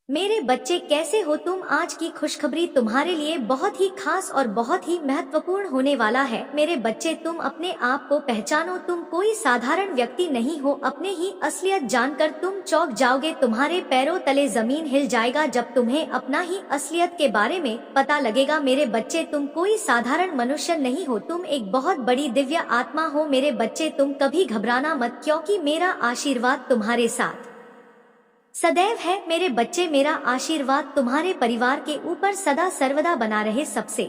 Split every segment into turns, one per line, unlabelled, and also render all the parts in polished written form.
मेरे बच्चे कैसे हो तुम। आज की खुशखबरी तुम्हारे लिए बहुत ही खास और बहुत ही महत्वपूर्ण होने वाला है। मेरे बच्चे, तुम अपने आप को पहचानो। तुम कोई साधारण व्यक्ति नहीं हो। अपने ही असलियत जानकर तुम चौंक जाओगे। तुम्हारे पैरों तले जमीन हिल जाएगा जब तुम्हें अपना ही असलियत के बारे में पता लगेगा। मेरे बच्चे, तुम कोई साधारण मनुष्य नहीं हो। तुम एक बहुत बड़ी दिव्य आत्मा हो। मेरे बच्चे, तुम कभी घबराना मत, क्योंकि मेरा आशीर्वाद तुम्हारे साथ सदैव है। मेरे बच्चे, मेरा आशीर्वाद तुम्हारे परिवार के ऊपर सदा सर्वदा बना रहे। सबसे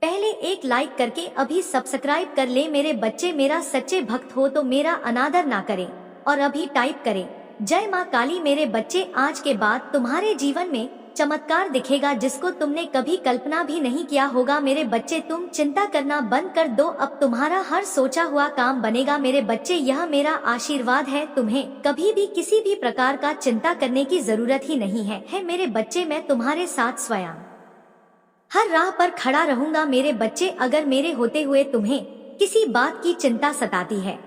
पहले एक लाइक करके अभी सब्सक्राइब कर ले। मेरे बच्चे, मेरा सच्चे भक्त हो तो मेरा अनादर ना करें और अभी टाइप करें जय माँ काली। मेरे बच्चे, आज के बाद तुम्हारे जीवन में चमत्कार दिखेगा जिसको तुमने कभी कल्पना भी नहीं किया होगा। मेरे बच्चे, तुम चिंता करना बंद कर दो। अब तुम्हारा हर सोचा हुआ काम बनेगा। मेरे बच्चे, यह मेरा आशीर्वाद है। तुम्हें कभी भी किसी भी प्रकार का चिंता करने की जरूरत ही नहीं है। मेरे बच्चे, मैं तुम्हारे साथ स्वयं हर राह पर खड़ा रहूंगा। मेरे बच्चे, अगर मेरे होते हुए तुम्हें किसी बात की चिंता सताती है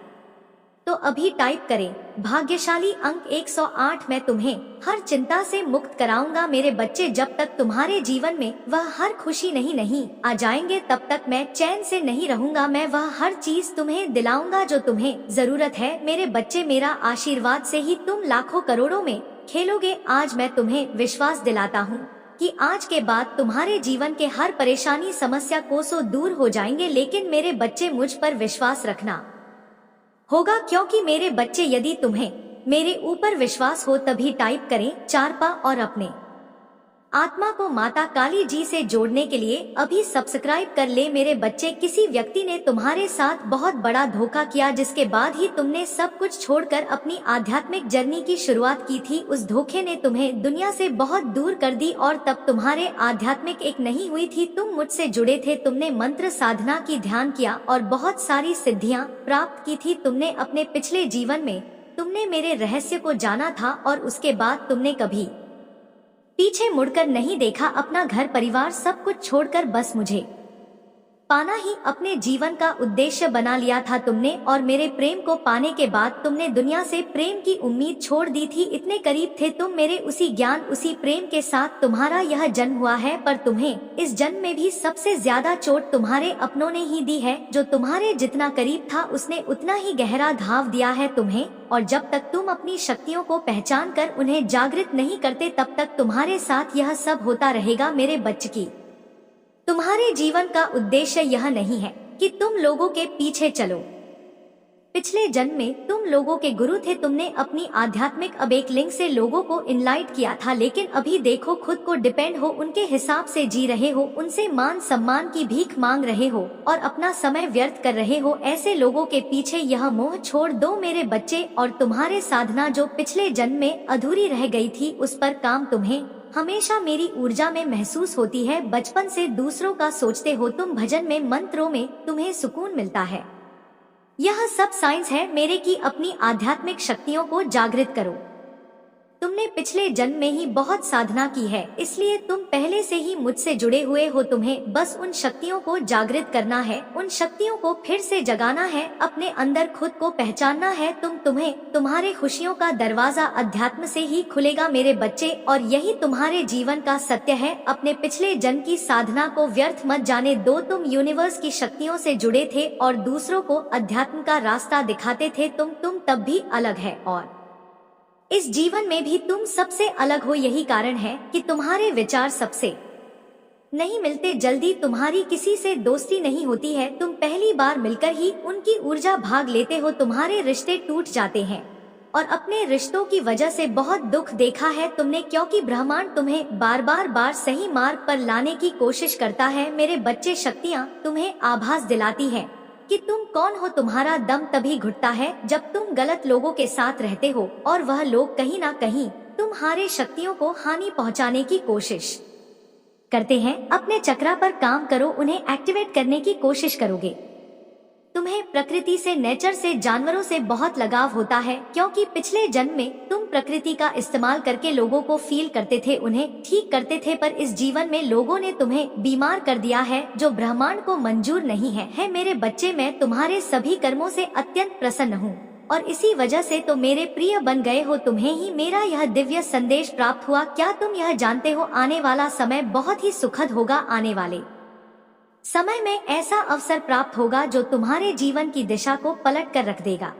तो अभी टाइप करें भाग्यशाली अंक 108। मैं तुम्हें हर चिंता से मुक्त कराऊंगा। मेरे बच्चे, जब तक तुम्हारे जीवन में वह हर खुशी नहीं आ जाएंगे तब तक मैं चैन से नहीं रहूंगा। मैं वह हर चीज तुम्हें दिलाऊंगा जो तुम्हें जरूरत है। मेरे बच्चे, मेरा आशीर्वाद से ही तुम लाखों करोड़ों में खेलोगे। आज मैं तुम्हें विश्वास दिलाता हूँ कि आज के बाद तुम्हारे जीवन के हर परेशानी समस्या कोसों दूर हो जाएंगे। लेकिन मेरे बच्चे, मुझ पर विश्वास रखना होगा, क्योंकि मेरे बच्चे, यदि तुम्हें मेरे ऊपर विश्वास हो तभी टाइप करें 4 और अपने आत्मा को माता काली जी से जोड़ने के लिए अभी सब्सक्राइब कर ले। मेरे बच्चे, किसी व्यक्ति ने तुम्हारे साथ बहुत बड़ा धोखा किया जिसके बाद ही तुमने सब कुछ छोड़कर अपनी आध्यात्मिक जर्नी की शुरुआत की थी। उस धोखे ने तुम्हें दुनिया से बहुत दूर कर दी और तब तुम्हारे आध्यात्मिक एक नहीं हुई थी। तुम मुझसे जुड़े थे, तुमने मंत्र साधना की, ध्यान किया और बहुत सारी सिद्धियां प्राप्त की थी। तुमने अपने पिछले जीवन में तुमने मेरे रहस्य को जाना था और उसके बाद तुमने कभी पीछे मुड़कर नहीं देखा। अपना घर परिवार सब कुछ छोड़कर बस मुझे पाना ही अपने जीवन का उद्देश्य बना लिया था तुमने। और मेरे प्रेम को पाने के बाद तुमने दुनिया से प्रेम की उम्मीद छोड़ दी थी। इतने करीब थे तुम मेरे, उसी ज्ञान उसी प्रेम के साथ तुम्हारा यह जन्म हुआ है। पर तुम्हें इस जन्म में भी सबसे ज्यादा चोट तुम्हारे अपनों ने ही दी है। जो तुम्हारे जितना करीब था उसने उतना ही गहरा घाव दिया है तुम्हें। और जब तक तुम अपनी शक्तियों को पहचान कर उन्हें जागृत नहीं करते तब तक तुम्हारे साथ यह सब होता रहेगा। मेरे बच्चे की तुम्हारे जीवन का उद्देश्य यह नहीं है कि तुम लोगों के पीछे चलो। पिछले जन्म में तुम लोगों के गुरु थे। तुमने अपनी आध्यात्मिक अवेकलिंग से लोगों को इनलाइट किया था, लेकिन अभी देखो खुद को डिपेंड हो, उनके हिसाब से जी रहे हो, उनसे मान सम्मान की भीख मांग रहे हो और अपना समय व्यर्थ कर रहे हो। ऐसे लोगों के पीछे यह मोह छोड़ दो मेरे बच्चे। और तुम्हारे साधना जो पिछले जन्म में अधूरी रह गई थी उस पर काम तुम्हें हमेशा मेरी ऊर्जा में महसूस होती है। बचपन से दूसरों का सोचते हो तुम, भजन में मंत्रों में तुम्हें सुकून मिलता है। यह सब साइंस है मेरे की अपनी आध्यात्मिक शक्तियों को जागृत करो। तुमने पिछले जन्म में ही बहुत साधना की है, इसलिए तुम पहले से ही मुझसे जुड़े हुए हो। तुम्हें बस उन शक्तियों को जागृत करना है, उन शक्तियों को फिर से जगाना है, अपने अंदर खुद को पहचानना है। तुम्हें तुम्हारे खुशियों का दरवाजा अध्यात्म से ही खुलेगा मेरे बच्चे, और यही तुम्हारे जीवन का सत्य है। अपने पिछले जन्म की साधना को व्यर्थ मत जाने दो। तुम यूनिवर्स की शक्तियों से जुड़े थे और दूसरों को अध्यात्म का रास्ता दिखाते थे। तुम तब भी अलग है और इस जीवन में भी तुम सबसे अलग हो। यही कारण है कि तुम्हारे विचार सबसे नहीं मिलते। जल्दी तुम्हारी किसी से दोस्ती नहीं होती है। तुम पहली बार मिलकर ही उनकी ऊर्जा भाग लेते हो। तुम्हारे रिश्ते टूट जाते हैं और अपने रिश्तों की वजह से बहुत दुख देखा है तुमने, क्योंकि ब्रह्मांड तुम्हें बार सही मार्ग पर लाने की कोशिश करता है। मेरे बच्चे, शक्तियाँ तुम्हें आभास दिलाती है कि तुम कौन हो। तुम्हारा दम तभी घुटता है जब तुम गलत लोगों के साथ रहते हो और वह लोग कहीं ना कहीं तुम्हारे शक्तियों को हानि पहुंचाने की कोशिश करते हैं। अपने चक्रा पर काम करो, उन्हें एक्टिवेट करने की कोशिश करोगे। तुम्हें प्रकृति से, नेचर से, जानवरों से बहुत लगाव होता है, क्योंकि पिछले जन्म में तुम प्रकृति का इस्तेमाल करके लोगों को फील करते थे, उन्हें ठीक करते थे। पर इस जीवन में लोगों ने तुम्हें बीमार कर दिया है, जो ब्रह्मांड को मंजूर नहीं है। मेरे बच्चे, मैं तुम्हारे सभी कर्मों से अत्यंत प्रसन्न हूँ। और इसी वजह से तो मेरे प्रिय बन गए हो। तुम्हें ही मेरा यह दिव्य संदेश प्राप्त हुआ। क्या तुम यह जानते हो, आने वाला समय बहुत ही सुखद होगा। आने वाले समय में ऐसा अवसर प्राप्त होगा जो तुम्हारे जीवन की दिशा को पलट कर रख देगा।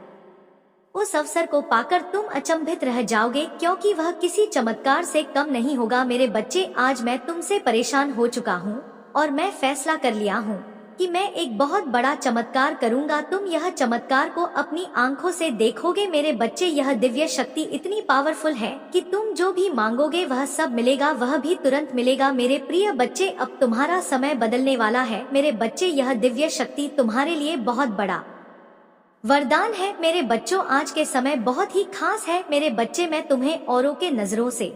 उस अवसर को पाकर तुम अचंभित रह जाओगे, क्योंकि वह किसी चमत्कार से कम नहीं होगा। मेरे बच्चे, आज मैं तुमसे परेशान हो चुका हूँ और मैं फैसला कर लिया हूँ कि मैं एक बहुत बड़ा चमत्कार करूंगा। तुम यह चमत्कार को अपनी आंखों से देखोगे। मेरे बच्चे, यह दिव्य शक्ति इतनी पावरफुल है कि तुम जो भी मांगोगे वह सब मिलेगा, वह भी तुरंत मिलेगा। मेरे प्रिय बच्चे, अब तुम्हारा समय बदलने वाला है। मेरे बच्चे, यह दिव्य शक्ति तुम्हारे लिए बहुत बड़ा वरदान है। मेरे बच्चों, आज के समय बहुत ही खास है। मेरे बच्चे, मैं तुम्हें औरों के नजरों से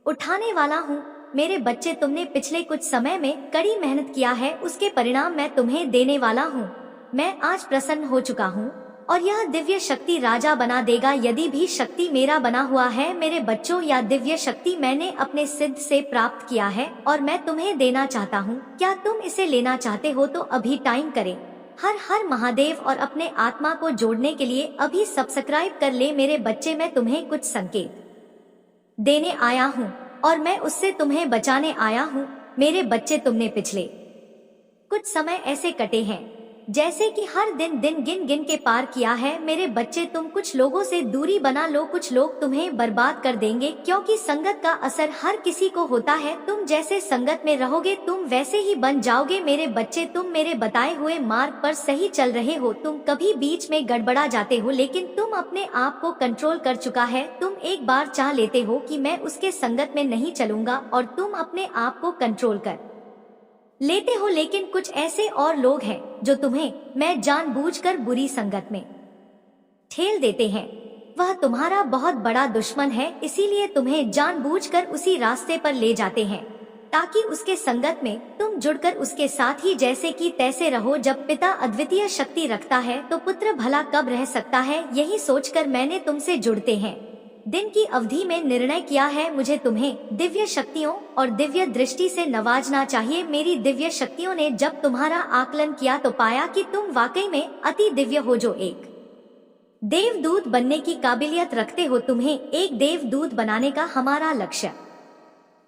उठाने वाला हूँ। मेरे बच्चे, तुमने पिछले कुछ समय में कड़ी मेहनत किया है, उसके परिणाम मैं तुम्हें देने वाला हूँ। मैं आज प्रसन्न हो चुका हूँ और यह दिव्य शक्ति राजा बना देगा। यदि भी शक्ति मेरा बना हुआ है मेरे बच्चों, यह दिव्य शक्ति मैंने अपने सिद्ध से प्राप्त किया है और मैं तुम्हें देना चाहता हूँ। क्या तुम इसे लेना चाहते हो तो अभी टाइम करें। हर हर महादेव और अपने आत्मा को जोड़ने के लिए अभी सब्सक्राइब कर ले। मेरे बच्चे, मैं तुम्हें कुछ संकेत देने आया हूँ और मैं उससे तुम्हें बचाने आया हूँ। मेरे बच्चे, तुमने पिछले कुछ समय ऐसे कटे हैं जैसे कि हर दिन गिन गिन के पार किया है। मेरे बच्चे, तुम कुछ लोगों से दूरी बना लो। कुछ लोग तुम्हें बर्बाद कर देंगे, क्योंकि संगत का असर हर किसी को होता है। तुम जैसे संगत में रहोगे तुम वैसे ही बन जाओगे। मेरे बच्चे, तुम मेरे बताए हुए मार्ग पर सही चल रहे हो। तुम कभी बीच में गड़बड़ा जाते हो, लेकिन तुम अपने आप को कंट्रोल कर चुका है। तुम एक बार चाह लेते हो कि मैं उसके संगत में नहीं चलूंगा और तुम अपने आप को कंट्रोल कर लेते हो, लेकिन कुछ ऐसे और लोग हैं जो तुम्हें मैं जानबूझकर बुरी संगत में ठेल देते हैं। वह तुम्हारा बहुत बड़ा दुश्मन है, इसीलिए तुम्हें जानबूझकर उसी रास्ते पर ले जाते हैं ताकि उसके संगत में तुम जुड़कर उसके साथ ही जैसे कि तैसे रहो। जब पिता अद्वितीय शक्ति रखता है तो पुत्र भला कब रह सकता है। यही सोचकर मैंने तुमसे जुड़ते हैं दिन की अवधि में निर्णय किया है। मुझे तुम्हें दिव्य शक्तियों और दिव्य दृष्टि से नवाजना चाहिए। मेरी दिव्य शक्तियों ने जब तुम्हारा आकलन किया तो पाया कि तुम वाकई में अति दिव्य हो, जो एक देवदूत बनने की काबिलियत रखते हो। तुम्हें एक देवदूत बनाने का हमारा लक्ष्य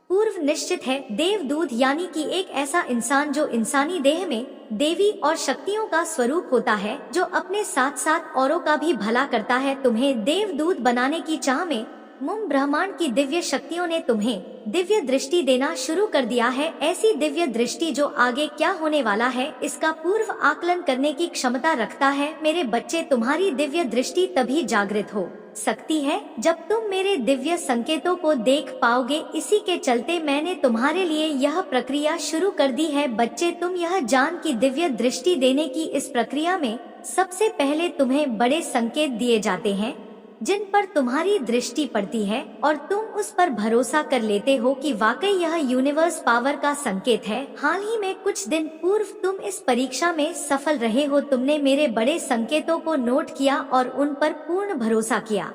पूर्व निश्चित है। देवदूत यानी कि एक ऐसा इंसान जो इंसानी देह में देवी और शक्तियों का स्वरूप होता है, जो अपने साथ साथ औरों का भी भला करता है। तुम्हें देवदूत बनाने की चाह में मुम ब्रह्मांड की दिव्य शक्तियों ने तुम्हें दिव्य दृष्टि देना शुरू कर दिया है। ऐसी दिव्य दृष्टि जो आगे क्या होने वाला है इसका पूर्व आकलन करने की क्षमता रखता है। मेरे बच्चे, तुम्हारी दिव्य दृष्टि तभी जागृत हो सकती है जब तुम मेरे दिव्य संकेतों को देख पाओगे। इसी के चलते मैंने तुम्हारे लिए यह प्रक्रिया शुरू कर दी है। बच्चे, तुम यह जान की दिव्य दृष्टि देने की इस प्रक्रिया में सबसे पहले तुम्हें बड़े संकेत दिए जाते हैं जिन पर तुम्हारी दृष्टि पड़ती है और तुम उस पर भरोसा कर लेते हो कि वाकई यह यूनिवर्स पावर का संकेत है। हाल ही में कुछ दिन पूर्व तुम इस परीक्षा में सफल रहे हो। तुमने मेरे बड़े संकेतों को नोट किया और उन पर पूर्ण भरोसा किया।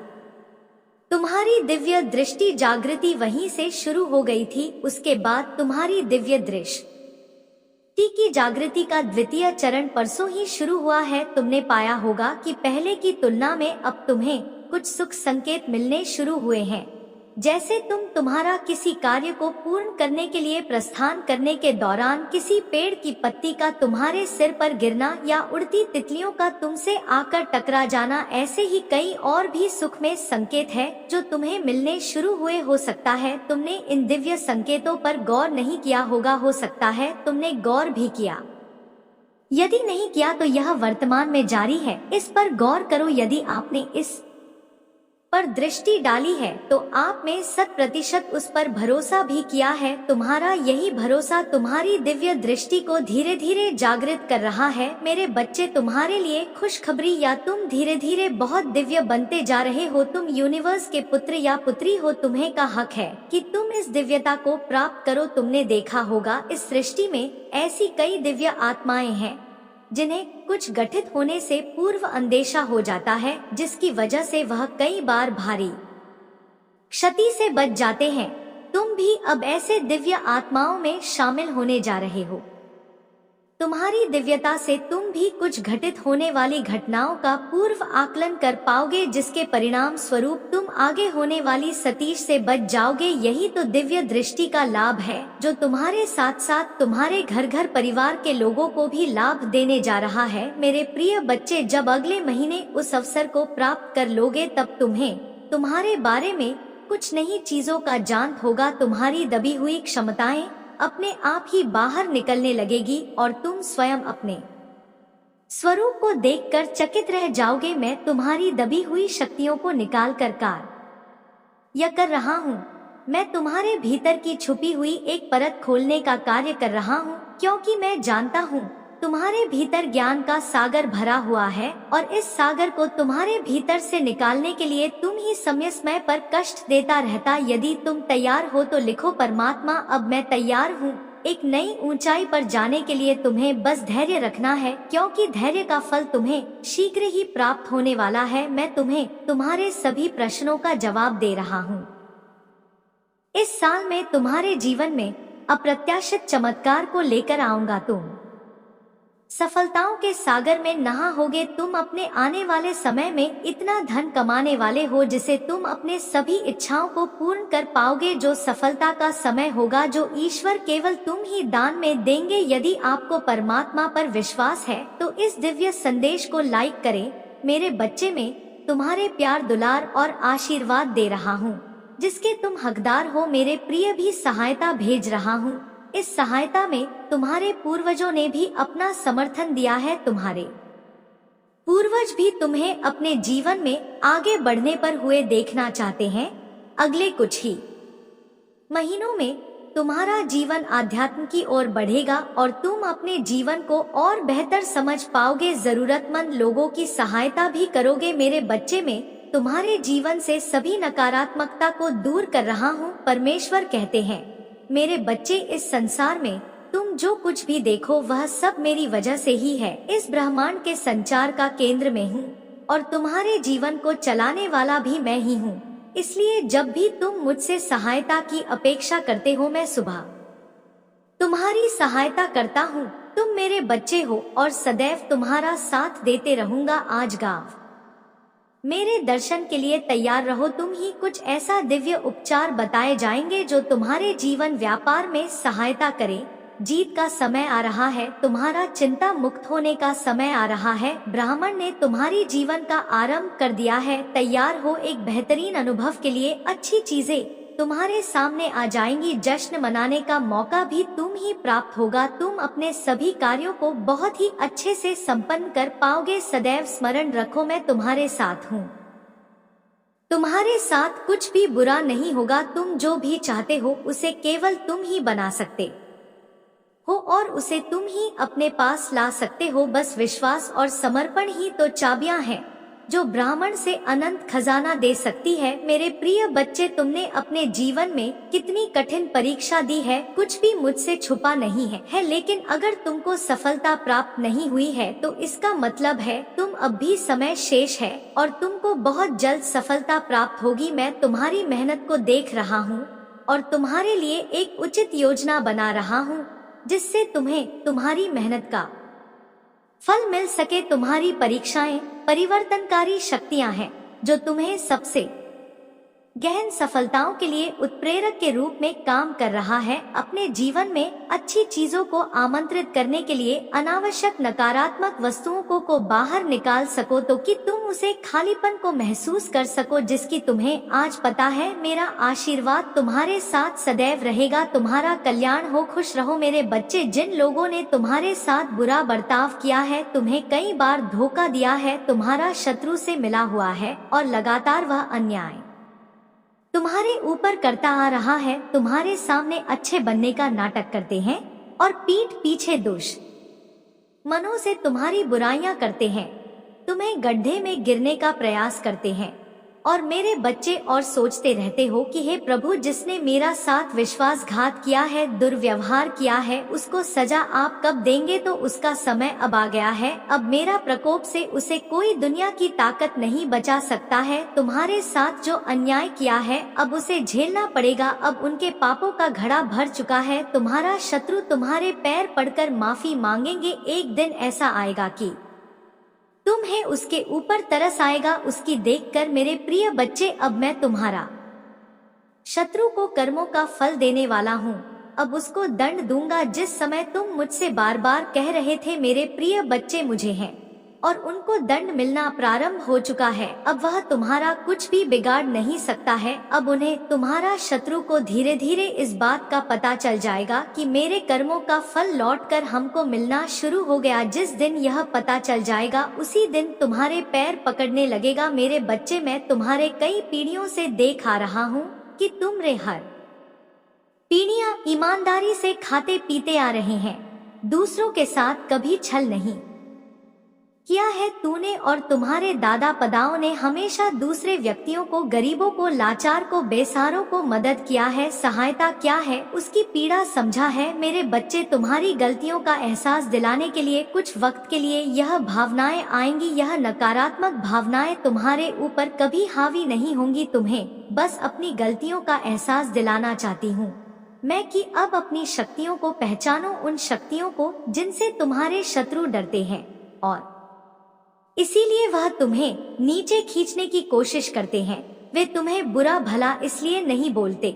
तुम्हारी दिव्य दृष्टि जागृति वहीं से शुरू हो गई थी। उसके बाद तुम्हारी दिव्य दृष्टि की जागृति का द्वितीय चरण परसों ही शुरू हुआ है। तुमने पाया होगा कि पहले की तुलना में अब तुम्हें कुछ सुख संकेत मिलने शुरू हुए हैं। जैसे तुम तुम्हारा किसी कार्य को पूर्ण करने के लिए प्रस्थान करने के दौरान किसी पेड़ की पत्ती का तुम्हारे सिर पर गिरना या उड़ती तितलियों का तुमसे आकर टकरा जाना, ऐसे ही कई और भी सुख में संकेत है जो तुम्हें मिलने शुरू हुए। हो सकता है तुमने इन दिव्य संकेतों पर गौर नहीं किया होगा, हो सकता है तुमने गौर भी किया। यदि नहीं किया तो यह वर्तमान में जारी है, इस पर गौर करो। यदि आपने इस पर दृष्टि डाली है तो आप में 100% उस पर भरोसा भी किया है। तुम्हारा यही भरोसा तुम्हारी दिव्य दृष्टि को धीरे धीरे जागृत कर रहा है। मेरे बच्चे, तुम्हारे लिए खुशखबरी, या तुम धीरे धीरे बहुत दिव्य बनते जा रहे हो। तुम यूनिवर्स के पुत्र या पुत्री हो। तुम्हें का हक है कि तुम इस दिव्यता को प्राप्त करो। तुमने देखा होगा इस सृष्टि में ऐसी कई दिव्य आत्माएं हैं जिन्हें कुछ गठित होने से पूर्व अंदेशा हो जाता है, जिसकी वजह से वह कई बार भारी क्षति से बच जाते हैं। तुम भी अब ऐसे दिव्य आत्माओं में शामिल होने जा रहे हो। तुम्हारी दिव्यता से तुम भी कुछ घटित होने वाली घटनाओं का पूर्व आकलन कर पाओगे, जिसके परिणाम स्वरूप तुम आगे होने वाली सतीश से बच जाओगे। यही तो दिव्य दृष्टि का लाभ है, जो तुम्हारे साथ साथ तुम्हारे घर घर परिवार के लोगों को भी लाभ देने जा रहा है। मेरे प्रिय बच्चे, जब अगले महीने उस अवसर को प्राप्त कर लोगे, तब तुम्हें तुम्हारे बारे में कुछ नई चीजों का ज्ञान होगा। तुम्हारी दबी हुई क्षमताएं अपने आप ही बाहर निकलने लगेगी और तुम स्वयं अपने स्वरूप को देखकर चकित रह जाओगे। मैं तुम्हारी दबी हुई शक्तियों को निकाल कर कार्य कर रहा हूँ। मैं तुम्हारे भीतर की छुपी हुई एक परत खोलने का कार्य कर रहा हूँ, क्योंकि मैं जानता हूँ तुम्हारे भीतर ज्ञान का सागर भरा हुआ है, और इस सागर को तुम्हारे भीतर से निकालने के लिए तुम ही समय समय पर कष्ट देता रहता। यदि तुम तैयार हो तो लिखो, परमात्मा अब मैं तैयार हूँ। एक नई ऊंचाई पर जाने के लिए तुम्हें बस धैर्य रखना है, क्योंकि धैर्य का फल तुम्हें शीघ्र ही प्राप्त होने वाला है। मैं तुम्हें तुम्हारे सभी प्रश्नों का जवाब दे रहा हूँ। इस साल में तुम्हारे जीवन में अप्रत्याशित चमत्कार को लेकर आऊंगा। तुम सफलताओं के सागर में नहाओगे। तुम अपने आने वाले समय में इतना धन कमाने वाले हो जिसे तुम अपने सभी इच्छाओं को पूर्ण कर पाओगे। जो सफलता का समय होगा, जो ईश्वर केवल तुम ही दान में देंगे। यदि आपको परमात्मा पर विश्वास है तो इस दिव्य संदेश को लाइक करें। मेरे बच्चे, में तुम्हारे प्यार, दुलार और आशीर्वाद दे रहा हूँ, जिसके तुम हकदार हो। मेरे प्रिय भी सहायता भेज रहा हूँ। इस सहायता में तुम्हारे पूर्वजों ने भी अपना समर्थन दिया है। तुम्हारे पूर्वज भी तुम्हें अपने जीवन में आगे बढ़ने पर हुए देखना चाहते हैं। अगले कुछ ही महीनों में तुम्हारा जीवन आध्यात्म की ओर बढ़ेगा और तुम अपने जीवन को और बेहतर समझ पाओगे। जरूरतमंद लोगों की सहायता भी करोगे। मेरे बच्चे, में तुम्हारे जीवन से सभी नकारात्मकता को दूर कर रहा हूँ। परमेश्वर कहते हैं, मेरे बच्चे, इस संसार में तुम जो कुछ भी देखो वह सब मेरी वजह से ही है। इस ब्रह्मांड के संचार का केंद्र में हूँ और तुम्हारे जीवन को चलाने वाला भी मैं ही हूँ। इसलिए जब भी तुम मुझसे सहायता की अपेक्षा करते हो, मैं सुबह तुम्हारी सहायता करता हूँ। तुम मेरे बच्चे हो और सदैव तुम्हारा साथ देते रहूंगा। आज गाँव मेरे दर्शन के लिए तैयार रहो। तुम ही कुछ ऐसा दिव्य उपचार बताए जाएंगे जो तुम्हारे जीवन व्यापार में सहायता करे। जीत का समय आ रहा है। तुम्हारा चिंता मुक्त होने का समय आ रहा है। ब्राह्मण ने तुम्हारी जीवन का आरंभ कर दिया है। तैयार हो एक बेहतरीन अनुभव के लिए। अच्छी चीजें तुम्हारे सामने आ जाएंगी। जश्न मनाने का मौका भी तुम ही प्राप्त होगा। तुम अपने सभी कार्यों को बहुत ही अच्छे से संपन्न कर पाओगे। सदैव स्मरण रखो, मैं तुम्हारे साथ हूँ। तुम्हारे साथ कुछ भी बुरा नहीं होगा। तुम जो भी चाहते हो उसे केवल तुम ही बना सकते हो और उसे तुम ही अपने पास ला सकते हो। बस विश्वास और समर्पण ही तो चाबियां हैं जो ब्राह्मण से अनंत खजाना दे सकती है। मेरे प्रिय बच्चे, तुमने अपने जीवन में कितनी कठिन परीक्षा दी है, कुछ भी मुझसे छुपा नहीं है। लेकिन अगर तुमको सफलता प्राप्त नहीं हुई है तो इसका मतलब है तुम अब भी समय शेष है और तुमको बहुत जल्द सफलता प्राप्त होगी। मैं तुम्हारी मेहनत को देख रहा हूँ और तुम्हारे लिए एक उचित योजना बना रहा हूँ, जिससे तुम्हें तुम्हारी मेहनत का फल मिल सके। तुम्हारी परीक्षाएं परिवर्तनकारी शक्तियां हैं जो तुम्हें सबसे गहन सफलताओं के लिए उत्प्रेरक के रूप में काम कर रहा है। अपने जीवन में अच्छी चीजों को आमंत्रित करने के लिए अनावश्यक नकारात्मक वस्तुओं को बाहर निकाल सको, तो कि तुम उसे खालीपन को महसूस कर सको जिसकी तुम्हें आज पता है। मेरा आशीर्वाद तुम्हारे साथ सदैव रहेगा। तुम्हारा कल्याण हो। खुश रहो मेरे बच्चे। जिन लोगों ने तुम्हारे साथ बुरा बर्ताव किया है, तुम्हें कई बार धोखा दिया है, तुम्हारा शत्रु से मिला हुआ है और लगातार वह अन्याय तुम्हारे ऊपर करता आ रहा है, तुम्हारे सामने अच्छे बनने का नाटक करते हैं और पीठ पीछे दुश्मनों से तुम्हारी बुराइयां करते हैं, तुम्हें गड्ढे में गिरने का प्रयास करते हैं। और मेरे बच्चे और सोचते रहते हो कि हे प्रभु, जिसने मेरा साथ विश्वासघात किया है, दुर्व्यवहार किया है, उसको सजा आप कब देंगे? तो उसका समय अब आ गया है। अब मेरा प्रकोप से उसे कोई दुनिया की ताकत नहीं बचा सकता है। तुम्हारे साथ जो अन्याय किया है अब उसे झेलना पड़ेगा। अब उनके पापों का घड़ा भर चुका है। तुम्हारा शत्रु तुम्हारे पैर पड़कर माफी मांगेंगे। एक दिन ऐसा आएगा कि तुम्हें उसके ऊपर तरस आएगा उसकी देखकर। मेरे प्रिय बच्चे, अब मैं तुम्हारा शत्रु को कर्मों का फल देने वाला हूँ। अब उसको दंड दूंगा। जिस समय तुम मुझसे बार बार कह रहे थे मेरे प्रिय बच्चे मुझे हैं, और उनको दंड मिलना प्रारंभ हो चुका है। अब वह तुम्हारा कुछ भी बिगाड़ नहीं सकता है। अब उन्हें, तुम्हारा शत्रु को धीरे धीरे इस बात का पता चल जाएगा कि मेरे कर्मों का फल लौटकर हमको मिलना शुरू हो गया। जिस दिन यह पता चल जाएगा उसी दिन तुम्हारे पैर पकड़ने लगेगा। मेरे बच्चे, मैं तुम्हारे कई पीढ़ियों से देख आ रहा हूँ कि तुम रे हर पीढ़ियां ईमानदारी से खाते पीते आ रहे हैं, दूसरों के साथ कभी छल नहीं किया है तूने। और तुम्हारे दादा पदाओं ने हमेशा दूसरे व्यक्तियों को, गरीबों को, लाचार को, बेसहारों को मदद किया है। सहायता क्या है उसकी पीड़ा समझा है। मेरे बच्चे, तुम्हारी गलतियों का एहसास दिलाने के लिए कुछ वक्त के लिए यह भावनाएं आएंगी। यह नकारात्मक भावनाएं तुम्हारे ऊपर कभी हावी नहीं होंगी। तुम्हें बस अपनी गलतियों का एहसास दिलाना चाहती हूँ मैं कि अब अपनी शक्तियों को पहचानो, उन शक्तियों को जिनसे तुम्हारे शत्रु डरते हैं, और इसीलिए वह तुम्हें नीचे खींचने की कोशिश करते हैं। वे तुम्हें बुरा भला इसलिए नहीं बोलते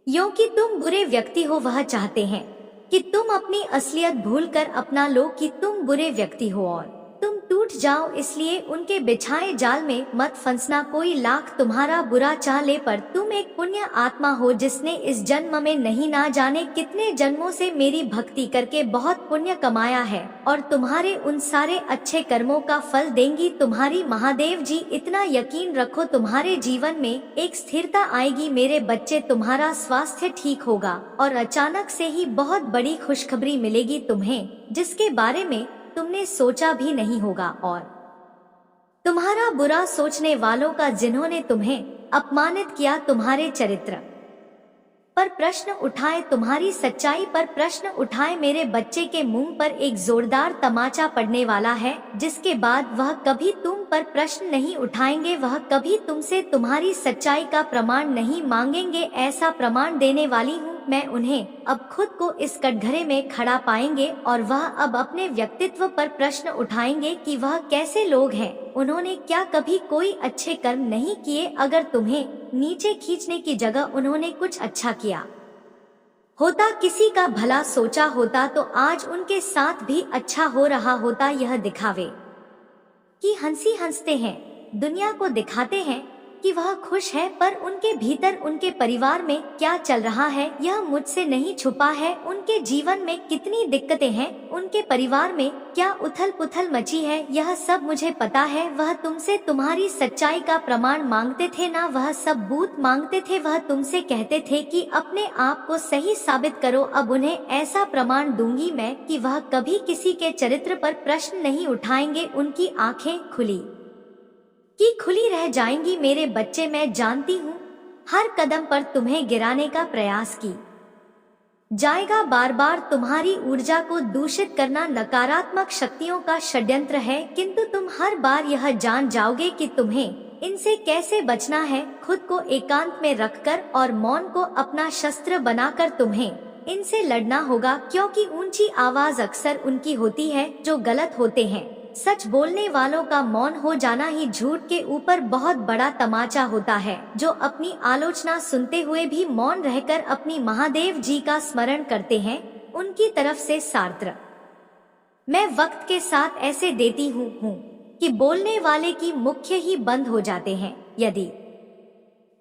क्योंकि तुम बुरे व्यक्ति हो। वह चाहते हैं कि तुम अपनी असलियत भूलकर अपना लो कि तुम बुरे व्यक्ति हो और तुम टूट जाओ। इसलिए उनके बिछाए जाल में मत फंसना। कोई लाख तुम्हारा बुरा चाह ले, पर तुम एक पुण्य आत्मा हो जिसने इस जन्म में नहीं ना जाने कितने जन्मों से मेरी भक्ति करके बहुत पुण्य कमाया है, और तुम्हारे उन सारे अच्छे कर्मों का फल देंगी तुम्हारी महादेव जी। इतना यकीन रखो, तुम्हारे जीवन में एक स्थिरता आएगी। मेरे बच्चे, तुम्हारा स्वास्थ्य ठीक होगा और अचानक से ही बहुत बड़ी खुशखबरी मिलेगी तुम्हें, जिसके बारे में तुमने सोचा भी नहीं होगा। और तुम्हारा बुरा सोचने वालों का, जिन्होंने तुम्हें अपमानित किया, तुम्हारे चरित्र पर प्रश्न उठाए, तुम्हारी सच्चाई पर प्रश्न उठाए, मेरे बच्चे के मुंह पर एक जोरदार तमाचा पड़ने वाला है, जिसके बाद वह कभी तुम पर प्रश्न नहीं उठाएंगे। वह कभी तुमसे तुम्हारी सच्चाई का प्रमाण नहीं मांगेंगे। ऐसा प्रमाण देने वाली हूँ मैं उन्हें। अब खुद को इस कटघरे में खड़ा पाएंगे और वह अब अपने व्यक्तित्व पर प्रश्न उठाएंगे कि वह कैसे लोग हैं, उन्होंने क्या कभी कोई अच्छे कर्म नहीं किए। अगर तुम्हें नीचे खींचने की जगह उन्होंने कुछ अच्छा किया होता, किसी का भला सोचा होता, तो आज उनके साथ भी अच्छा हो रहा होता। यह दिखावे कि हंसी हंसते हैं, दुनिया को दिखाते हैं कि वह खुश है, पर उनके भीतर उनके परिवार में क्या चल रहा है यह मुझसे नहीं छुपा है। उनके जीवन में कितनी दिक्कतें हैं, उनके परिवार में क्या उथल पुथल मची है, यह सब मुझे पता है। वह तुमसे तुम्हारी सच्चाई का प्रमाण मांगते थे ना, वह सब बूत मांगते थे। वह तुमसे कहते थे कि अपने आप को सही साबित करो। अब उन्हें ऐसा प्रमाण दूंगी मैं कि वह कभी किसी के चरित्र पर प्रश्न नहीं उठाएंगे। उनकी आंखें खुली रह जाएंगी। मेरे बच्चे, मैं जानती हूँ हर कदम पर तुम्हें गिराने का प्रयास की जाएगा। बार बार तुम्हारी ऊर्जा को दूषित करना नकारात्मक शक्तियों का षड्यंत्र है, किंतु तुम हर बार यह जान जाओगे कि तुम्हें इनसे कैसे बचना है। खुद को एकांत में रखकर और मौन को अपना शस्त्र बनाकर तुम्हें इनसे लड़ना होगा, क्योंकि ऊंची आवाज अक्सर उनकी होती है जो गलत होते हैं। सच बोलने वालों का मौन हो जाना ही झूठ के ऊपर बहुत बड़ा तमाचा होता है। जो अपनी आलोचना सुनते हुए भी मौन रहकर अपनी महादेव जी का स्मरण करते हैं, उनकी तरफ से सार्त्र मैं वक्त के साथ ऐसे देती हूँ कि बोलने वाले की मुख्य ही बंद हो जाते हैं। यदि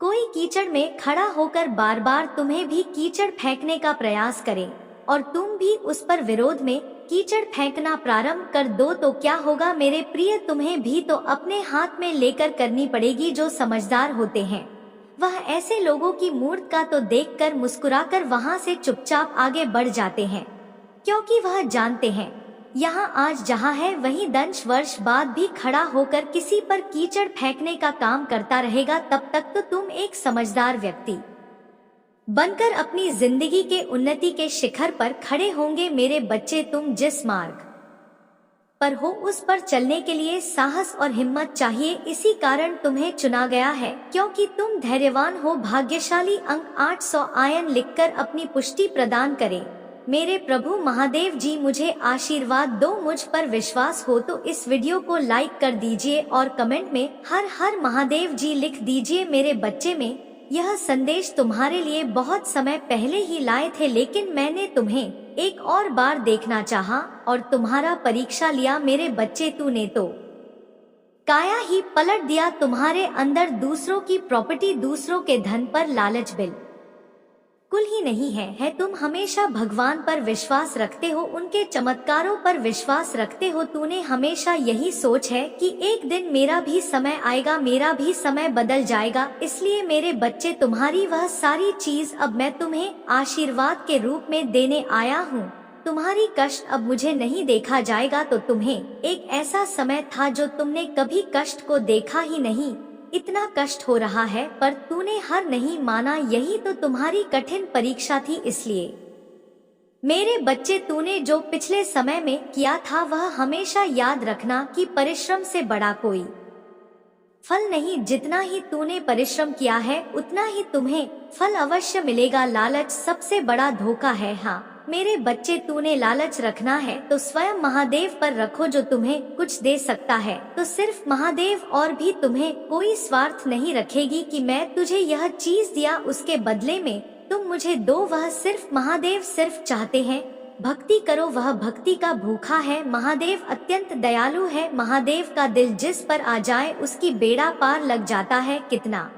कोई कीचड़ में खड़ा होकर बार बार तुम्हें भी कीचड़ फेंकने का प्रयास करे और तुम भी उस पर विरोध में कीचड़ फेंकना प्रारंभ कर दो, तो क्या होगा मेरे प्रिय, तुम्हें भी तो अपने हाथ में लेकर करनी पड़ेगी। जो समझदार होते हैं वह ऐसे लोगों की मूर्खता तो देखकर मुस्कुराकर वहां से चुपचाप आगे बढ़ जाते हैं, क्योंकि वह जानते हैं यहाँ आज जहाँ है वहीं 10 वर्ष बाद भी खड़ा होकर किसी पर कीचड़ फेंकने का काम करता रहेगा, तब तक तो तुम एक समझदार व्यक्ति बनकर अपनी जिंदगी के उन्नति के शिखर पर खड़े होंगे। मेरे बच्चे, तुम जिस मार्ग पर हो उस पर चलने के लिए साहस और हिम्मत चाहिए। इसी कारण तुम्हें चुना गया है, क्योंकि तुम धैर्यवान हो। भाग्यशाली अंक 800 आयन लिखकर अपनी पुष्टि प्रदान करें। मेरे प्रभु महादेव जी, मुझे आशीर्वाद दो। मुझ पर विश्वास हो तो इस वीडियो को लाइक कर दीजिए और कमेंट में हर हर महादेव जी लिख दीजिए। मेरे बच्चे, में यह संदेश तुम्हारे लिए बहुत समय पहले ही लाए थे, लेकिन मैंने तुम्हें एक और बार देखना चाहा और तुम्हारा परीक्षा लिया। मेरे बच्चे, तूने तो काया ही पलट दिया। तुम्हारे अंदर दूसरों की प्रॉपर्टी, दूसरों के धन पर लालच बिल्कुल ही नहीं है। तुम हमेशा भगवान पर विश्वास रखते हो, उनके चमत्कारों पर विश्वास रखते हो। तूने हमेशा यही सोच है कि एक दिन मेरा भी समय आएगा, मेरा भी समय बदल जाएगा। इसलिए मेरे बच्चे, तुम्हारी वह सारी चीज अब मैं तुम्हें आशीर्वाद के रूप में देने आया हूँ। तुम्हारी कष्ट अब मुझे नहीं देखा जाएगा। तो तुम्हें एक ऐसा समय था जो तुमने कभी कष्ट को देखा ही नहीं, इतना कष्ट हो रहा है, पर तूने हार नहीं माना। यही तो तुम्हारी कठिन परीक्षा थी। इसलिए मेरे बच्चे, तूने जो पिछले समय में किया था वह हमेशा याद रखना कि परिश्रम से बड़ा कोई फल नहीं। जितना ही तूने परिश्रम किया है उतना ही तुम्हें फल अवश्य मिलेगा। लालच सबसे बड़ा धोखा है। हाँ मेरे बच्चे, तूने लालच रखना है तो स्वयं महादेव पर रखो, जो तुम्हें कुछ दे सकता है तो सिर्फ महादेव, और भी तुम्हें कोई स्वार्थ नहीं रखेगी कि मैं तुझे यह चीज दिया, उसके बदले में तुम मुझे दो। वह सिर्फ महादेव सिर्फ चाहते हैं भक्ति करो, वह भक्ति का भूखा है। महादेव अत्यंत दयालु है। महादेव का दिल जिस पर आ जाए उसकी बेड़ा पार लग जाता है। कितना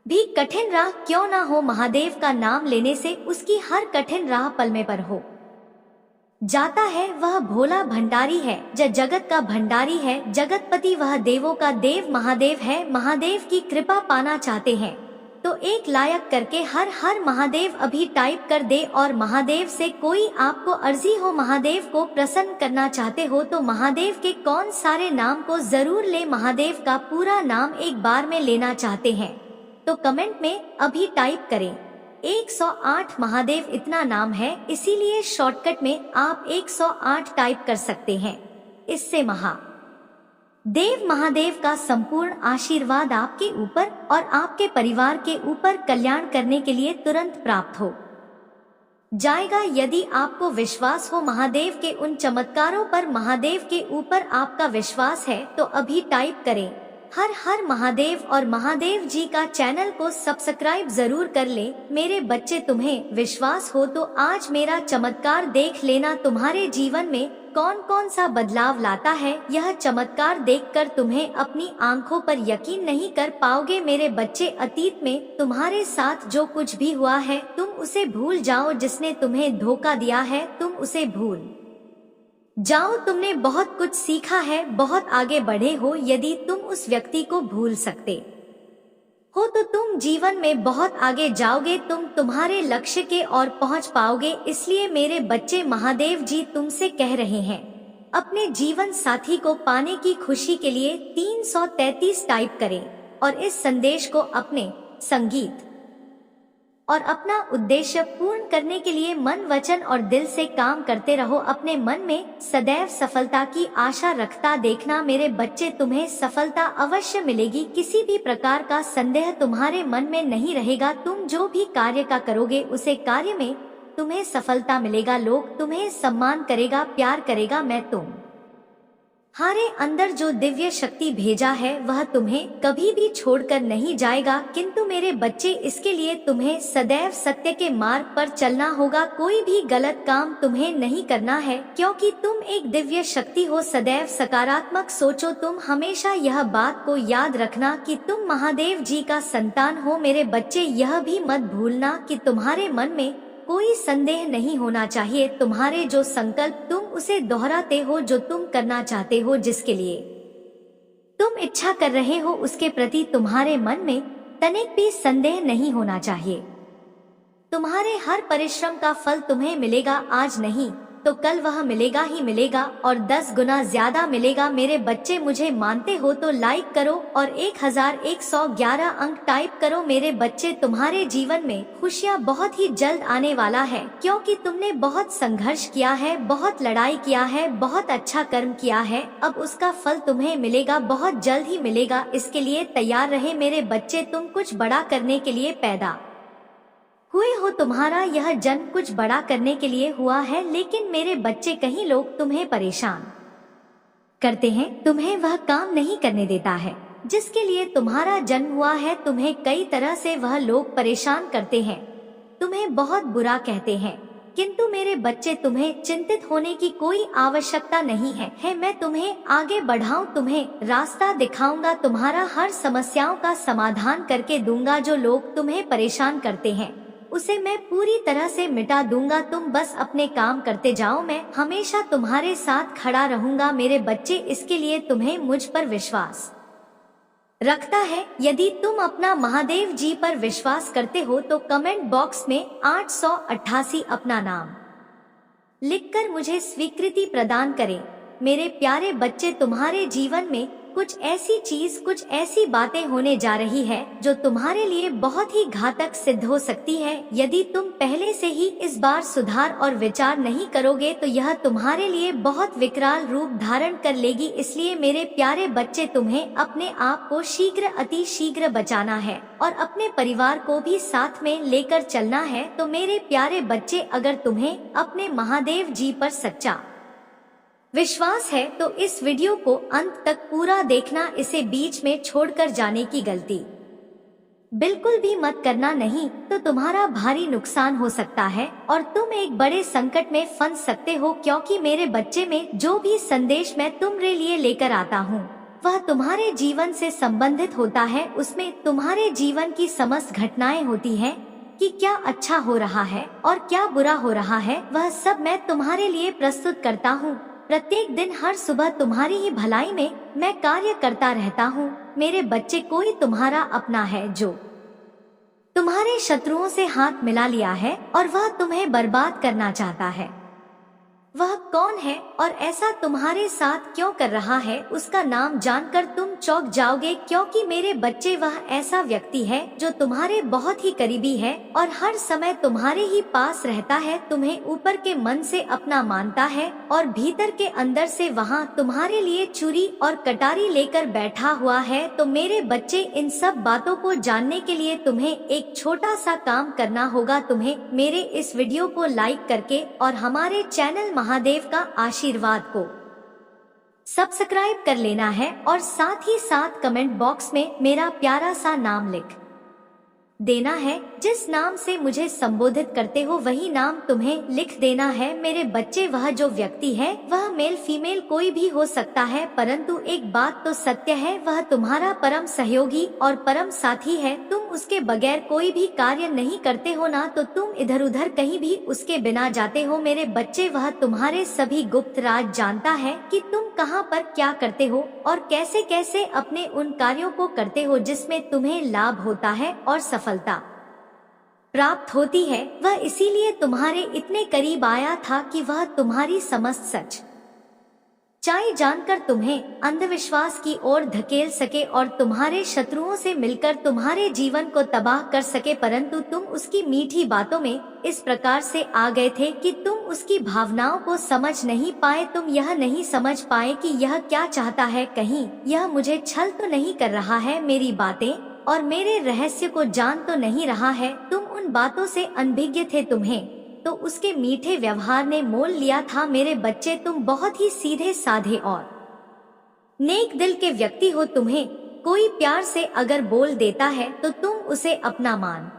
भी कठिन राह क्यों ना हो, महादेव का नाम लेने से उसकी हर कठिन राह पल में पर हो जाता है। वह भोला भंडारी है, जगत का भंडारी है, जगतपति, वह देवों का देव महादेव है। महादेव की कृपा पाना चाहते हैं तो एक लायक करके हर हर महादेव अभी टाइप कर दे। और महादेव से कोई आपको अर्जी हो, महादेव को प्रसन्न करना चाहते हो तो महादेव के कौन सारे नाम को जरूर ले। महादेव का पूरा नाम एक बार में लेना चाहते हैं तो कमेंट में अभी टाइप करें 108। महादेव इतना नाम है, इसीलिए शॉर्टकट में आप 108 टाइप कर सकते हैं। इससे महादेव महादेव का संपूर्ण आशीर्वाद आपके ऊपर और आपके परिवार के ऊपर कल्याण करने के लिए तुरंत प्राप्त हो जाएगा। यदि आपको विश्वास हो महादेव के उन चमत्कारों पर, महादेव के ऊपर आपका विश्वास है तो अभी टाइप करें हर हर महादेव और महादेव जी का चैनल को सब्सक्राइब जरूर कर ले। मेरे बच्चे, तुम्हें विश्वास हो तो आज मेरा चमत्कार देख लेना, तुम्हारे जीवन में कौन कौन सा बदलाव लाता है। यह चमत्कार देखकर तुम्हें अपनी आंखों पर यकीन नहीं कर पाओगे। मेरे बच्चे, अतीत में तुम्हारे साथ जो कुछ भी हुआ है तुम उसे भूल जाओ। जिसने तुम्हें धोखा दिया है तुम उसे भूल जाओ। तुमने बहुत कुछ सीखा है, बहुत आगे बढ़े हो। यदि तुम उस व्यक्ति को भूल सकते हो तो तुम जीवन में बहुत आगे जाओगे, तुम तुम्हारे लक्ष्य के ओर पहुंच पाओगे। इसलिए मेरे बच्चे, महादेव जी तुमसे कह रहे हैं अपने जीवन साथी को पाने की खुशी के लिए 333 टाइप करें और इस संदेश को अपने संगीत और अपना उद्देश्य पूर्ण करने के लिए मन, वचन और दिल से काम करते रहो। अपने मन में सदैव सफलता की आशा रखता देखना। मेरे बच्चे, तुम्हें सफलता अवश्य मिलेगी, किसी भी प्रकार का संदेह तुम्हारे मन में नहीं रहेगा। तुम जो भी कार्य का करोगे उसे कार्य में तुम्हें सफलता मिलेगा। लोग तुम्हें सम्मान करेगा, प्यार करेगा। मैं तुम्हारे अंदर जो दिव्य शक्ति भेजा है वह तुम्हें कभी भी छोड़कर नहीं जाएगा। किंतु मेरे बच्चे, इसके लिए तुम्हें सदैव सत्य के मार्ग पर चलना होगा। कोई भी गलत काम तुम्हें नहीं करना है, क्योंकि तुम एक दिव्य शक्ति हो। सदैव सकारात्मक सोचो। तुम हमेशा यह बात को याद रखना कि तुम महादेव जी का संतान हो। मेरे बच्चे, यह भी मत भूलना कि तुम्हारे मन में कोई संदेह नहीं होना चाहिए। तुम्हारे जो संकल्प तुम उसे दोहराते हो, जो तुम करना चाहते हो, जिसके लिए तुम इच्छा कर रहे हो, उसके प्रति तुम्हारे मन में तनिक भी संदेह नहीं होना चाहिए। तुम्हारे हर परिश्रम का फल तुम्हें मिलेगा, आज नहीं तो कल वह मिलेगा ही मिलेगा और 10 गुना ज्यादा मिलेगा। मेरे बच्चे मुझे मानते हो तो लाइक करो और 1111 अंक टाइप करो। मेरे बच्चे तुम्हारे जीवन में खुशियाँ बहुत ही जल्द आने वाला है, क्योंकि तुमने बहुत संघर्ष किया है, बहुत लड़ाई किया है, बहुत अच्छा कर्म किया है। अब उसका फल तुम्हें मिलेगा, बहुत जल्द ही मिलेगा। इसके लिए तैयार रहे मेरे बच्चे, तुम कुछ बड़ा करने के लिए पैदा हुए हो। तुम्हारा यह जन्म कुछ बड़ा करने के लिए हुआ है, लेकिन मेरे बच्चे कहीं लोग तुम्हें परेशान करते हैं, तुम्हें वह काम नहीं करने देता है जिसके लिए तुम्हारा जन्म हुआ है। तुम्हें कई तरह से वह लोग परेशान करते हैं, तुम्हें बहुत बुरा कहते हैं, किंतु मेरे बच्चे तुम्हें चिंतित होने की कोई आवश्यकता नहीं है। मैं तुम्हें आगे बढ़ाऊं, तुम्हें रास्ता दिखाऊंगा, तुम्हारा हर समस्याओं का समाधान करके दूंगा। जो लोग तुम्हें परेशान करते हैं उसे मैं पूरी तरह से मिटा दूंगा। तुम बस अपने काम करते जाओ, मैं हमेशा तुम्हारे साथ खड़ा रहूंगा। मेरे बच्चे, इसके लिए तुम्हें मुझ पर विश्वास रखता है। यदि तुम अपना महादेव जी पर विश्वास करते हो तो कमेंट बॉक्स में 888 अपना नाम लिखकर मुझे स्वीकृति प्रदान करें। मेरे प्यारे बच्चे, तुम्हारे जीवन में कुछ ऐसी बातें होने जा रही है जो तुम्हारे लिए बहुत ही घातक सिद्ध हो सकती है। यदि तुम पहले से ही इस बार सुधार और विचार नहीं करोगे तो यह तुम्हारे लिए बहुत विकराल रूप धारण कर लेगी। इसलिए मेरे प्यारे बच्चे, तुम्हें अपने आप को अति शीघ्र बचाना है और अपने परिवार को भी साथ में लेकर चलना है। तो मेरे प्यारे बच्चे, अगर तुम्हें अपने महादेव जी पर सच्चा विश्वास है तो इस वीडियो को अंत तक पूरा देखना। इसे बीच में छोड़कर जाने की गलती बिल्कुल भी मत करना, नहीं तो तुम्हारा भारी नुकसान हो सकता है और तुम एक बड़े संकट में फंस सकते हो। क्योंकि मेरे बच्चे, में जो भी संदेश मैं तुम्हारे लिए लेकर आता हूँ वह तुम्हारे जीवन से संबंधित होता है। उसमें तुम्हारे जीवन की समस्त घटनाएं होती हैं कि क्या अच्छा हो रहा है और क्या बुरा हो रहा है, वह सब मैं तुम्हारे लिए प्रस्तुत करता हूँ। प्रत्येक दिन हर सुबह तुम्हारी ही भलाई में मैं कार्य करता रहता हूँ। मेरे बच्चे, कोई तुम्हारा अपना है जो तुम्हारे शत्रुओं से हाथ मिला लिया है और वह तुम्हें बर्बाद करना चाहता है। वह कौन है और ऐसा तुम्हारे साथ क्यों कर रहा है, उसका नाम जानकर तुम चौंक जाओगे। क्योंकि मेरे बच्चे, वह ऐसा व्यक्ति है जो तुम्हारे बहुत ही करीबी है और हर समय तुम्हारे ही पास रहता है, तुम्हें ऊपर के मन से अपना मानता है और भीतर के अंदर से वहाँ तुम्हारे लिए छुरी और कटारी लेकर बैठा हुआ है। तो मेरे बच्चे, इन सब बातों को जानने के लिए तुम्हें एक छोटा सा काम करना होगा। तुम्हें मेरे इस वीडियो को लाइक करके और हमारे चैनल महादेव का आशीर्वाद को सब्सक्राइब कर लेना है और साथ ही साथ कमेंट बॉक्स में मेरा प्यारा सा नाम लिख देना है। जिस नाम से मुझे संबोधित करते हो वही नाम तुम्हें लिख देना है। मेरे बच्चे, वह जो व्यक्ति है वह मेल फीमेल कोई भी हो सकता है, परंतु एक बात तो सत्य है, वह तुम्हारा परम सहयोगी और परम साथी है। तुम उसके बगैर कोई भी कार्य नहीं करते हो, ना तो तुम इधर उधर कहीं भी उसके बिना जाते हो। मेरे बच्चे, वह तुम्हारे सभी गुप्त राज जानता है कि तुम कहाँ पर क्या करते हो और कैसे कैसे अपने उन कार्यों को करते हो जिसमें तुम्हें लाभ होता है और सफलता प्राप्त होती है। वह इसीलिए तुम्हारे इतने करीब आया था कि वह तुम्हारी समस्त सच्चाई जानकर तुम्हें अंधविश्वास की ओर धकेल सके और तुम्हारे शत्रुओं से मिलकर तुम्हारे जीवन को तबाह कर सके। परंतु तुम उसकी मीठी बातों में इस प्रकार से आ गए थे कि तुम उसकी भावनाओं को समझ नहीं पाए। तुम यह नहीं समझ पाए कि यह क्या चाहता है, कहीं यह मुझे छल तो नहीं कर रहा है, मेरी बातें और मेरे रहस्य को जान तो नहीं रहा है। तुम उन बातों से अनभिज्ञ थे, तुम्हें तो उसके मीठे व्यवहार ने मोल लिया था। मेरे बच्चे, तुम बहुत ही सीधे साधे और नेक दिल के व्यक्ति हो। तुम्हें कोई प्यार से अगर बोल देता है तो तुम उसे अपना मान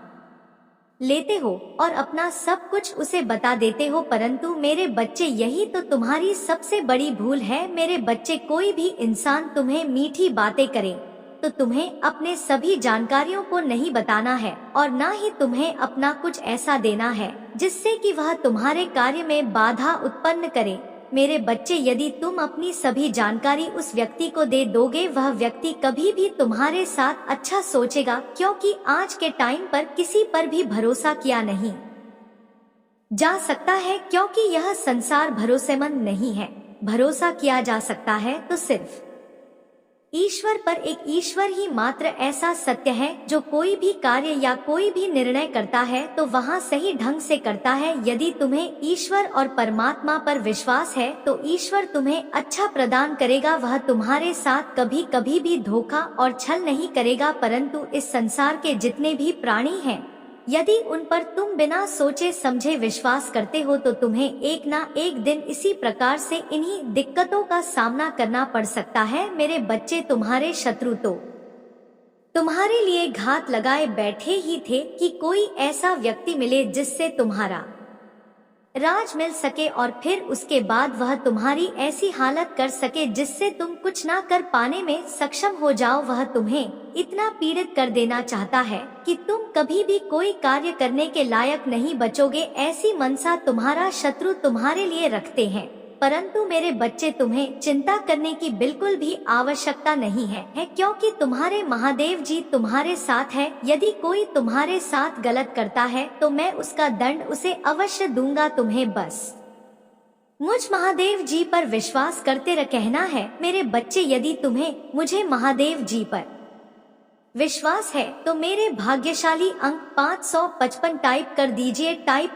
लेते हो और अपना सब कुछ उसे बता देते हो। परंतु मेरे बच्चे, यही तो तुम्हारी सबसे बड़ी भूल है। मेरे बच्चे, कोई भी इंसान तुम्हें मीठी बातें करे तो तुम्हें अपने सभी जानकारियों को नहीं बताना है और ना ही तुम्हें अपना कुछ ऐसा देना है जिससे कि वह तुम्हारे कार्य में बाधा उत्पन्न करे। मेरे बच्चे, यदि तुम अपनी सभी जानकारी उस व्यक्ति को दे दोगे, वह व्यक्ति कभी भी तुम्हारे साथ अच्छा सोचेगा, क्योंकि आज के टाइम पर किसी पर भी भरोसा किया नहीं जा सकता है, क्योंकि यह संसार भरोसेमंद नहीं है। भरोसा किया जा सकता है तो सिर्फ ईश्वर पर। एक ईश्वर ही मात्र ऐसा सत्य है जो कोई भी कार्य या कोई भी निर्णय करता है तो वहाँ सही ढंग से करता है। यदि तुम्हें ईश्वर और परमात्मा पर विश्वास है तो ईश्वर तुम्हें अच्छा प्रदान करेगा। वह तुम्हारे साथ कभी कभी भी धोखा और छल नहीं करेगा। परंतु इस संसार के जितने भी प्राणी हैं, यदि उन पर तुम बिना सोचे समझे विश्वास करते हो तो तुम्हें एक ना एक दिन इसी प्रकार से इन्हीं दिक्कतों का सामना करना पड़ सकता है। मेरे बच्चे, तुम्हारे शत्रु तो तुम्हारे लिए घात लगाए बैठे ही थे कि कोई ऐसा व्यक्ति मिले जिससे तुम्हारा राज मिल सके और फिर उसके बाद वह तुम्हारी ऐसी हालत कर सके जिससे तुम कुछ ना कर पाने में सक्षम हो जाओ। वह तुम्हें इतना पीड़ित कर देना चाहता है कि तुम कभी भी कोई कार्य करने के लायक नहीं बचोगे। ऐसी मनसा तुम्हारा शत्रु तुम्हारे लिए रखते हैं। परंतु मेरे बच्चे, तुम्हें चिंता करने की बिल्कुल भी आवश्यकता नहीं है, क्योंकि तुम्हारे महादेव जी तुम्हारे साथ है। यदि कोई तुम्हारे साथ गलत करता है तो मैं उसका दंड उसे अवश्य दूंगा। तुम्हें बस मुझ महादेव जी पर विश्वास करते कहना है। मेरे बच्चे, यदि तुम्हें मुझे महादेव जी पर विश्वास है तो मेरे भाग्यशाली अंक 555 टाइप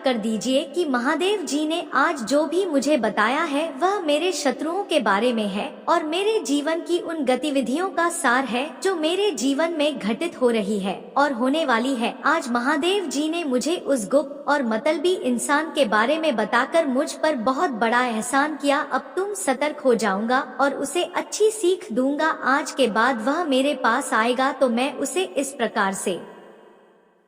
कर दीजिए कि महादेव जी ने आज जो भी मुझे बताया है वह मेरे शत्रुओं के बारे में है और मेरे जीवन की उन गतिविधियों का सार है जो मेरे जीवन में घटित हो रही है और होने वाली है। आज महादेव जी ने मुझे उस गुप्त और मतलबी इंसान के बारे में बताकर मुझ पर बहुत बड़ा एहसान किया। अब तुम सतर्क हो जाऊंगा और उसे अच्छी सीख दूंगा। आज के बाद वह मेरे पास आएगा तो मैं उसे इस प्रकार से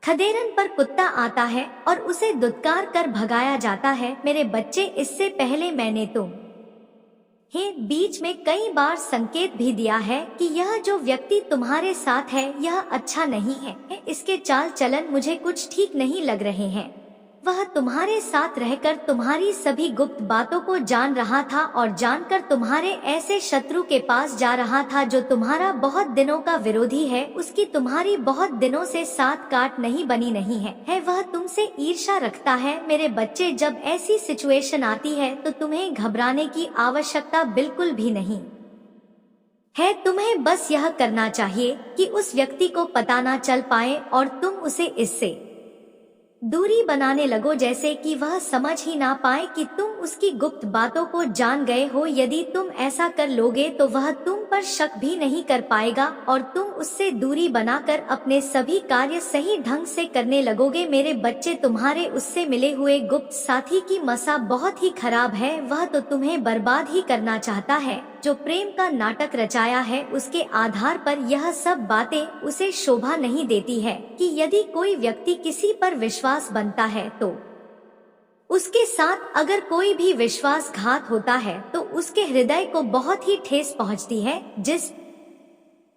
खदेरन पर कुत्ता आता है और उसे दुत्कार कर भगाया जाता है। मेरे बच्चे, इससे पहले मैंने तुम्हें बीच में कई बार संकेत भी दिया है कि यह जो व्यक्ति तुम्हारे साथ है यह अच्छा नहीं है। इसके चाल चलन मुझे कुछ ठीक नहीं लग रहे हैं। वह तुम्हारे साथ रहकर तुम्हारी सभी गुप्त बातों को जान रहा था और जानकर तुम्हारे ऐसे शत्रु के पास जा रहा था जो तुम्हारा बहुत दिनों का विरोधी है। उसकी तुम्हारी बहुत दिनों से साथ काट नहीं बनी नहीं है। वह तुमसे ईर्ष्या रखता है। मेरे बच्चे, जब ऐसी सिचुएशन आती है तो तुम्हें घबराने की आवश्यकता बिल्कुल भी नहीं है। तुम्हें बस यह करना चाहिए कि उस व्यक्ति को पता ना चल पाए और तुम उसे इससे दूरी बनाने लगो, जैसे कि वह समझ ही ना पाए कि तुम उसकी गुप्त बातों को जान गए हो। यदि तुम ऐसा कर लोगे तो वह तुम पर शक भी नहीं कर पाएगा और तुम उससे दूरी बनाकर अपने सभी कार्य सही ढंग से करने लगोगे। मेरे बच्चे, तुम्हारे उससे मिले हुए गुप्त साथी की मसा बहुत ही खराब है। वह तो तुम्हें बर्बाद ही करना चाहता है। जो प्रेम का नाटक रचाया है उसके आधार पर यह सब बातें उसे शोभा नहीं देती है कि यदि कोई व्यक्ति किसी पर विश्वास बनता है तो उसके साथ अगर कोई भी विश्वासघात होता है तो उसके हृदय को बहुत ही ठेस पहुंचती है। जिस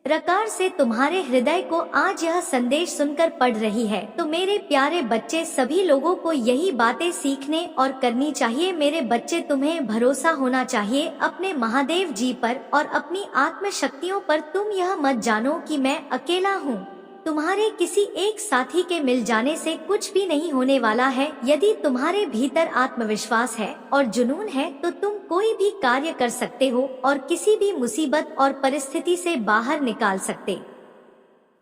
प्रकार से तुम्हारे हृदय को आज यह संदेश सुनकर पड़ रही है तो मेरे प्यारे बच्चे, सभी लोगों को यही बातें सीखने और करनी चाहिए। मेरे बच्चे, तुम्हें भरोसा होना चाहिए अपने महादेव जी पर और अपनी आत्म शक्तियों पर। तुम यह मत जानो कि मैं अकेला हूँ। तुम्हारे किसी एक साथी के मिल जाने से कुछ भी नहीं होने वाला है। यदि तुम्हारे भीतर आत्मविश्वास है और जुनून है तो तुम कोई भी कार्य कर सकते हो और किसी भी मुसीबत और परिस्थिति से बाहर निकाल सकते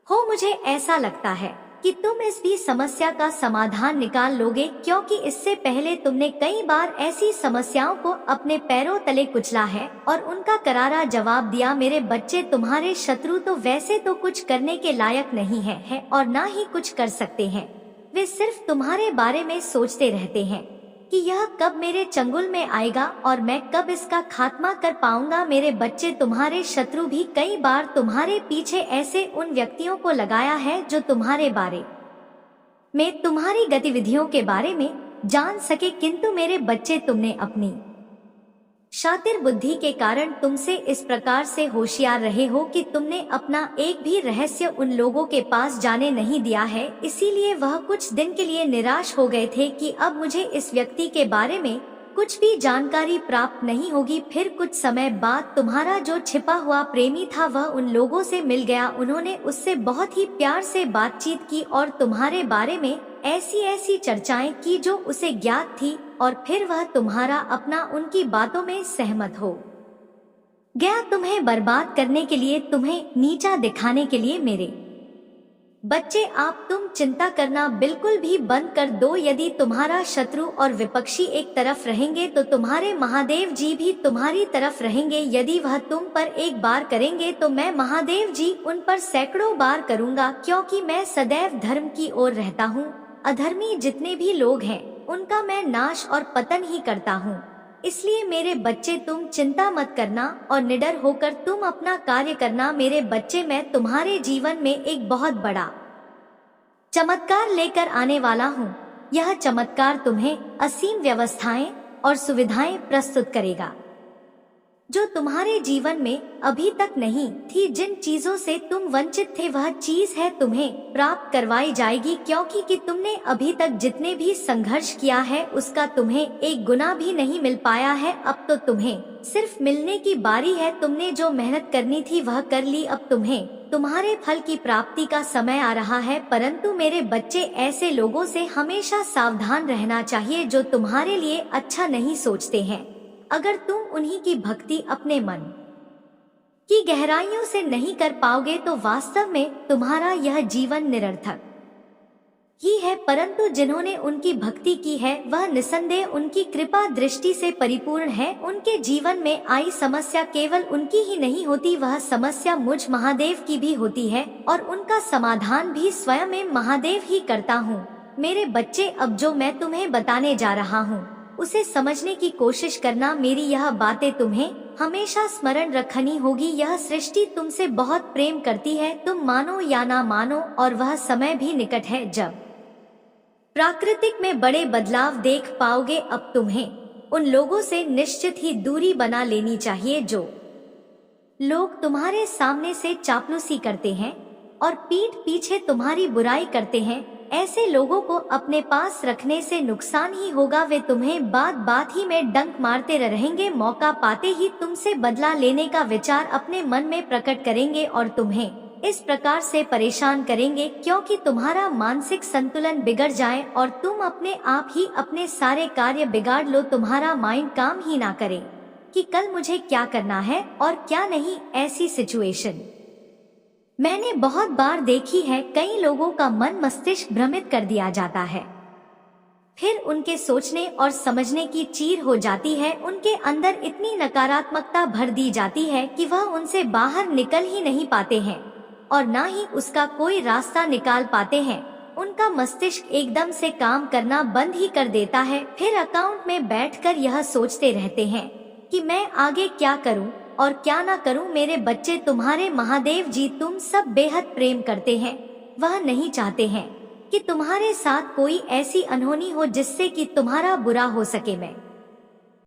हो। मुझे ऐसा लगता है कि तुम इस भी समस्या का समाधान निकाल लोगे, क्योंकि इससे पहले तुमने कई बार ऐसी समस्याओं को अपने पैरों तले कुचला है और उनका करारा जवाब दिया। मेरे बच्चे, तुम्हारे शत्रु तो वैसे तो कुछ करने के लायक नहीं है और ना ही कुछ कर सकते हैं। वे सिर्फ तुम्हारे बारे में सोचते रहते हैं कि यह कब मेरे चंगुल में आएगा और मैं कब इसका खात्मा कर पाऊंगा। मेरे बच्चे, तुम्हारे शत्रु भी कई बार तुम्हारे पीछे ऐसे उन व्यक्तियों को लगाया है जो तुम्हारे बारे में, तुम्हारी गतिविधियों के बारे में जान सके, किंतु मेरे बच्चे, तुमने अपनी शातिर बुद्धि के कारण तुमसे इस प्रकार से होशियार रहे हो कि तुमने अपना एक भी रहस्य उन लोगों के पास जाने नहीं दिया है। इसीलिए वह कुछ दिन के लिए निराश हो गए थे कि अब मुझे इस व्यक्ति के बारे में कुछ भी जानकारी प्राप्त नहीं होगी। फिर कुछ समय बाद तुम्हारा जो छिपा हुआ प्रेमी था वह उन लोगों से मिल गया। उन्होंने उससे बहुत ही प्यार से बातचीत की और तुम्हारे बारे में ऐसी ऐसी चर्चाएं की जो उसे ज्ञात थी, और फिर वह तुम्हारा अपना उनकी बातों में सहमत हो गया, तुम्हें बर्बाद करने के लिए, तुम्हें नीचा दिखाने के लिए। मेरे बच्चे, आप तुम चिंता करना बिल्कुल भी बंद कर दो। यदि तुम्हारा शत्रु और विपक्षी एक तरफ रहेंगे तो तुम्हारे महादेव जी भी तुम्हारी तरफ रहेंगे। यदि वह तुम पर एक बार करेंगे तो मैं महादेव जी उन पर सैकड़ों बार करूंगा, क्योंकि मैं सदैव धर्म की ओर रहता हूँ। अधर्मी जितने भी लोग हैं उनका मैं नाश और पतन ही करता हूँ। इसलिए मेरे बच्चे, तुम चिंता मत करना और निडर होकर तुम अपना कार्य करना। मेरे बच्चे, मैं तुम्हारे जीवन में एक बहुत बड़ा चमत्कार लेकर आने वाला हूँ। यह चमत्कार तुम्हें असीम व्यवस्थाएं और सुविधाएं प्रस्तुत करेगा जो तुम्हारे जीवन में अभी तक नहीं थी। जिन चीजों से तुम वंचित थे वह चीज है तुम्हें प्राप्त करवाई जाएगी, क्योंकि कि तुमने अभी तक जितने भी संघर्ष किया है उसका तुम्हें एक गुना भी नहीं मिल पाया है। अब तो तुम्हें सिर्फ मिलने की बारी है। तुमने जो मेहनत करनी थी वह कर ली, अब तुम्हें तुम्हारे फल की प्राप्ति का समय आ रहा है। परंतु मेरे बच्चे, ऐसे लोगों से हमेशा सावधान रहना चाहिए जो तुम्हारे लिए अच्छा नहीं सोचते हैं। अगर तुम उन्हीं की भक्ति अपने मन की गहराइयों से नहीं कर पाओगे तो वास्तव में तुम्हारा यह जीवन निरर्थक ही है। परंतु जिन्होंने उनकी भक्ति की है वह निसंदेह उनकी कृपा दृष्टि से परिपूर्ण है। उनके जीवन में आई समस्या केवल उनकी ही नहीं होती, वह समस्या मुझ महादेव की भी होती है, और उनका समाधान भी स्वयं मैं महादेव ही करता हूँ। मेरे बच्चे, अब जो मैं तुम्हें बताने जा रहा हूँ उसे समझने की कोशिश करना। मेरी यह बातें तुम्हें हमेशा स्मरण रखनी होगी। यह सृष्टि तुमसे बहुत प्रेम करती है, तुम मानो या ना मानो, और वह समय भी निकट है जब प्राकृतिक में बड़े बदलाव देख पाओगे। अब तुम्हें उन लोगों से निश्चित ही दूरी बना लेनी चाहिए जो लोग तुम्हारे सामने से चापलूसी करते हैं और पीठ पीछे तुम्हारी बुराई करते हैं। ऐसे लोगों को अपने पास रखने से नुकसान ही होगा। वे तुम्हें बात बात ही में डंक मारते रहेंगे, मौका पाते ही तुमसे बदला लेने का विचार अपने मन में प्रकट करेंगे और तुम्हें इस प्रकार से परेशान करेंगे क्योंकि तुम्हारा मानसिक संतुलन बिगड़ जाए और तुम अपने आप ही अपने सारे कार्य बिगाड़ लो। तुम्हारा माइंड काम ही ना करे कि कल मुझे क्या करना है और क्या नहीं। ऐसी सिचुएशन मैंने बहुत बार देखी है। कई लोगों का मन मस्तिष्क भ्रमित कर दिया जाता है, फिर उनके सोचने और समझने की चीर हो जाती है। उनके अंदर इतनी नकारात्मकता भर दी जाती है कि वह उनसे बाहर निकल ही नहीं पाते हैं और ना ही उसका कोई रास्ता निकाल पाते हैं। उनका मस्तिष्क एकदम से काम करना बंद ही कर देता है। फिर अकाउंट में बैठकर यह सोचते रहते हैं कि मैं आगे क्या करूं और क्या ना करूं। मेरे बच्चे, तुम्हारे महादेव जी तुम सब बेहद प्रेम करते हैं। वह नहीं चाहते हैं कि तुम्हारे साथ कोई ऐसी अनहोनी हो जिससे कि तुम्हारा बुरा हो सके। मैं